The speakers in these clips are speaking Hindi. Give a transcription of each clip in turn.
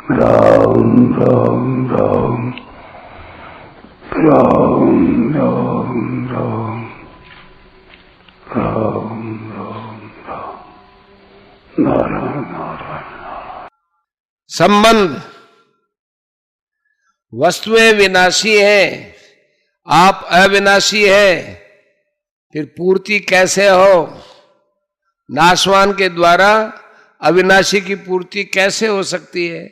राम राम राम राम राम राम राम राम राम नारायण नारायण। संबंध वस्तुएं विनाशी हैं, आप अविनाशी है, फिर पूर्ति कैसे हो? नाशवान के द्वारा अविनाशी की पूर्ति कैसे हो सकती है?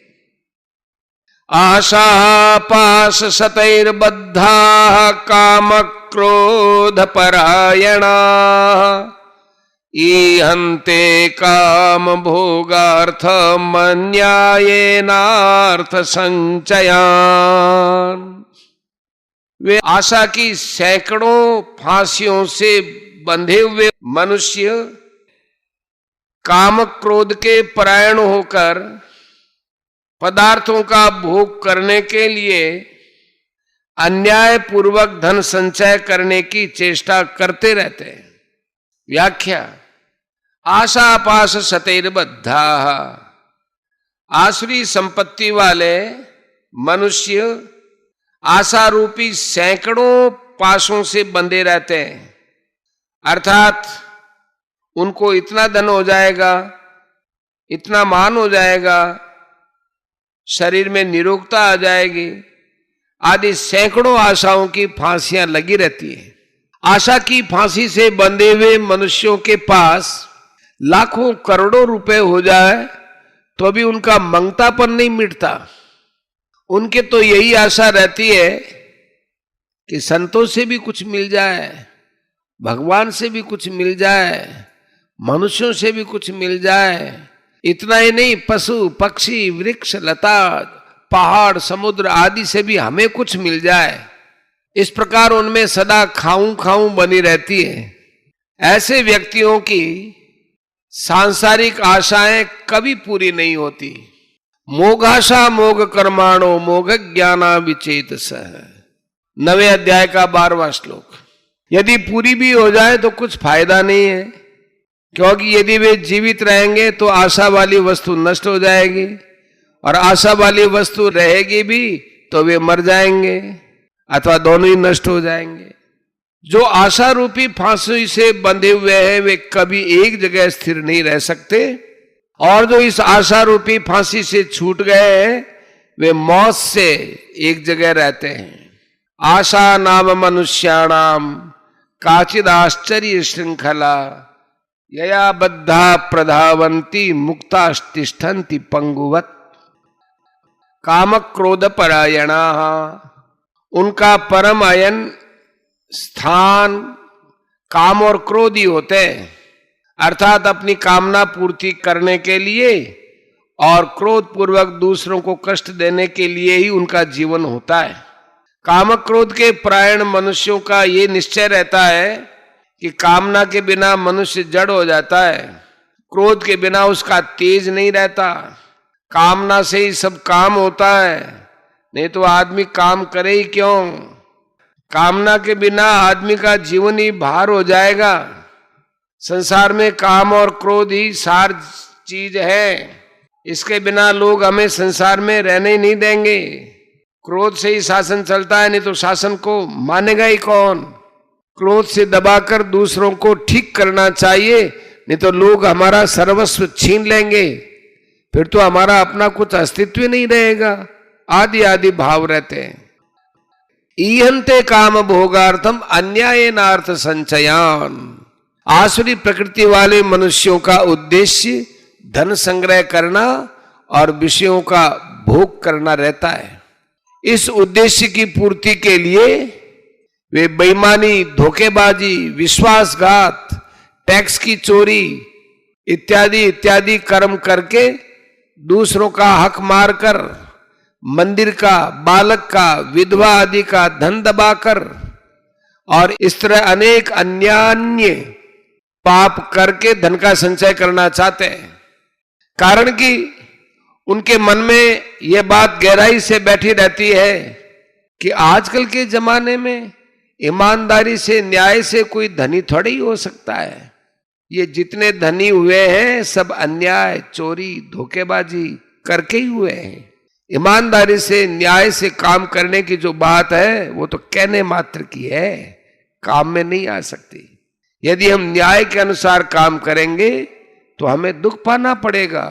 आशा पाश शतैर्बद्धा काम क्रोध परायणा ईहन्ते काम भोगार्थ मन्यायेनार्थ संचयान। वे आशा की सैकड़ों फांसियों से बंधे हुए मनुष्य काम क्रोध के परायण होकर पदार्थों का भोग करने के लिए अन्याय पूर्वक धन संचय करने की चेष्टा करते रहते हैं। व्याख्या: आशा पाश शतैर्बद्धा, आसुरी संपत्ति वाले मनुष्य आशा रूपी सैकड़ों पाशों से बंधे रहते हैं। अर्थात उनको इतना धन हो जाएगा, इतना मान हो जाएगा, शरीर में निरोगता आ जाएगी, आदि सैकड़ों आशाओं की फांसियां लगी रहती है। आशा की फांसी से बंधे हुए मनुष्यों के पास लाखों करोड़ों रुपए हो जाए तो भी उनका मंगतापन नहीं मिटता। उनके तो यही आशा रहती है कि संतों से भी कुछ मिल जाए, भगवान से भी कुछ मिल जाए, मनुष्यों से भी कुछ मिल जाए। इतना ही नहीं, पशु पक्षी वृक्ष लता पहाड़ समुद्र आदि से भी हमें कुछ मिल जाए। इस प्रकार उनमें सदा खाऊं खाऊं बनी रहती है। ऐसे व्यक्तियों की सांसारिक आशाएं कभी पूरी नहीं होती। मोघाशा मोघ कर्माणो मोघ ज्ञाना विचेतसः, 9वें अध्याय का 12वां श्लोक। यदि पूरी भी हो जाए तो कुछ फायदा नहीं है, क्योंकि यदि वे जीवित रहेंगे तो आशा वाली वस्तु नष्ट हो जाएगी, और आशा वाली वस्तु रहेगी भी तो वे मर जाएंगे अथवा दोनों ही नष्ट हो जाएंगे। जो आशा रूपी फांसी से बंधे हुए हैं वे कभी एक जगह स्थिर नहीं रह सकते, और जो इस आशा रूपी फांसी से छूट गए हैं वे मौत से एक जगह रहते हैं। आशा नाम मनुष्याणाम काचिद आश्चर्य श्रृंखला यया बद्धा प्रधावंती मुक्तास्तिष्ठन्ति पंगुवत। काम क्रोध परायणा, उनका परम अयन स्थान काम और क्रोध ही होते हैं। अर्थात अपनी कामना पूर्ति करने के लिए और क्रोध पूर्वक दूसरों को कष्ट देने के लिए ही उनका जीवन होता है। काम क्रोध के परायण मनुष्यों का ये निश्चय रहता है कि कामना के बिना मनुष्य जड़ हो जाता है, क्रोध के बिना उसका तेज नहीं रहता, कामना से ही सब काम होता है, नहीं तो आदमी काम करे ही क्यों। कामना के बिना आदमी का जीवन ही भार हो जाएगा। संसार में काम और क्रोध ही सार चीज है, इसके बिना लोग हमें संसार में रहने ही नहीं देंगे। क्रोध से ही शासन चलता है, नहीं तो शासन को मानेगा ही कौन। क्रोध से दबाकर दूसरों को ठीक करना चाहिए, नहीं तो लोग हमारा सर्वस्व छीन लेंगे, फिर तो हमारा अपना कुछ अस्तित्व नहीं रहेगा। आदि आदि भाव रहते हैं। ईहन्ते काम भोगार्थम अन्यायेनार्थ संचयान, आसुरी प्रकृति वाले मनुष्यों का उद्देश्य धन संग्रह करना और विषयों का भोग करना रहता है। इस उद्देश्य की पूर्ति के लिए वे बेईमानी, धोखेबाजी, विश्वासघात, टैक्स की चोरी इत्यादि इत्यादि कर्म करके दूसरों का हक मारकर, मंदिर का, बालक का, विधवा आदि का धन दबाकर और इस तरह अनेक अन्यान्य पाप करके धन का संचय करना चाहते हैं। कारण कि उनके मन में यह बात गहराई से बैठी रहती है कि आजकल के जमाने में ईमानदारी से, न्याय से कोई धनी थोड़ी ही हो सकता है। ये जितने धनी हुए हैं सब अन्याय, चोरी, धोखेबाजी करके ही हुए हैं। ईमानदारी से न्याय से काम करने की जो बात है वो तो कहने मात्र की है, काम में नहीं आ सकती। यदि हम न्याय के अनुसार काम करेंगे तो हमें दुख पाना पड़ेगा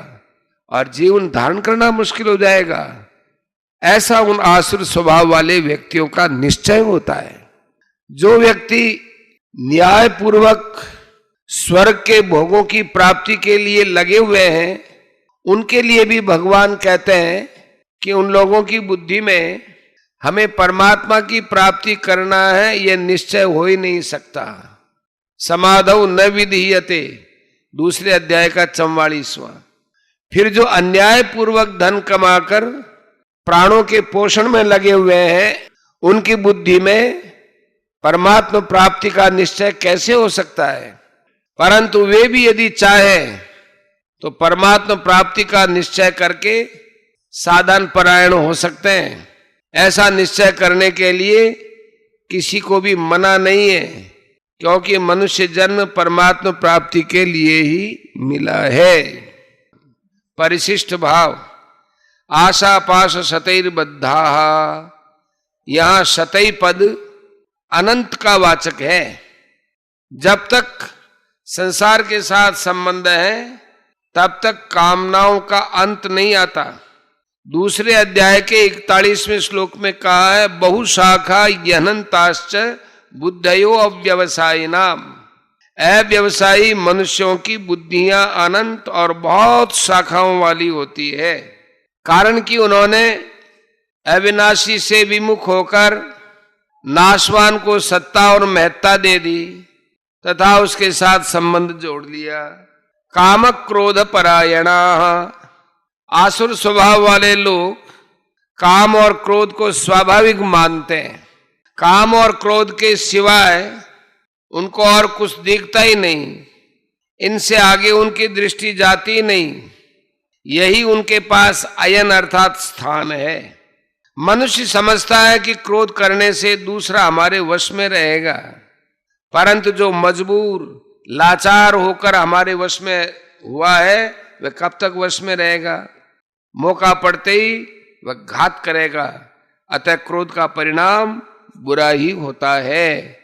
और जीवन धारण करना मुश्किल हो जाएगा। ऐसा उन आसुर स्वभाव वाले व्यक्तियों का निश्चय होता है। जो व्यक्ति न्याय पूर्वक स्वर्ग के भोगों की प्राप्ति के लिए लगे हुए हैं, उनके लिए भी भगवान कहते हैं कि उन लोगों की बुद्धि में हमें परमात्मा की प्राप्ति करना है, यह निश्चय हो ही नहीं सकता। समाधौ न विधीयते, दूसरे अध्याय का 44वां। फिर जो अन्याय पूर्वक धन कमाकर प्राणों के पोषण में लगे हुए हैं, उनकी बुद्धि में परमात्मा प्राप्ति का निश्चय कैसे हो सकता है? परंतु वे भी यदि चाहें तो परमात्मा प्राप्ति का निश्चय करके साधन परायण हो सकते हैं। ऐसा निश्चय करने के लिए किसी को भी मना नहीं है, क्योंकि मनुष्य जन्म परमात्मा प्राप्ति के लिए ही मिला है। परिशिष्ट भाव, आशा पाश शतैर्बद्धा, यहां शतै पद अनंत का वाचक है। जब तक संसार के साथ संबंध है तब तक कामनाओं का अंत नहीं आता। दूसरे अध्याय के 41वें श्लोक में कहा है, बहुशाखा यहनंताश्च बुद्धयो अव्यवसायिनाम। अव्यवसायी मनुष्यों की बुद्धियां अनंत और बहुत शाखाओं वाली होती है। कारण कि उन्होंने अविनाशी से विमुख होकर नाशवान को सत्ता और महत्ता दे दी तथा उसके साथ संबंध जोड़ लिया। काम क्रोध परायणा, आसुर स्वभाव वाले लोग काम और क्रोध को स्वाभाविक मानते हैं। काम और क्रोध के सिवाय उनको और कुछ दिखता ही नहीं, इनसे आगे उनकी दृष्टि जाती नहीं। यही उनके पास अयन अर्थात स्थान है। मनुष्य समझता है कि क्रोध करने से दूसरा हमारे वश में रहेगा, परंतु जो मजबूर लाचार होकर हमारे वश में हुआ है वह कब तक वश में रहेगा? मौका पड़ते ही वह घात करेगा। अतः क्रोध का परिणाम बुरा ही होता है।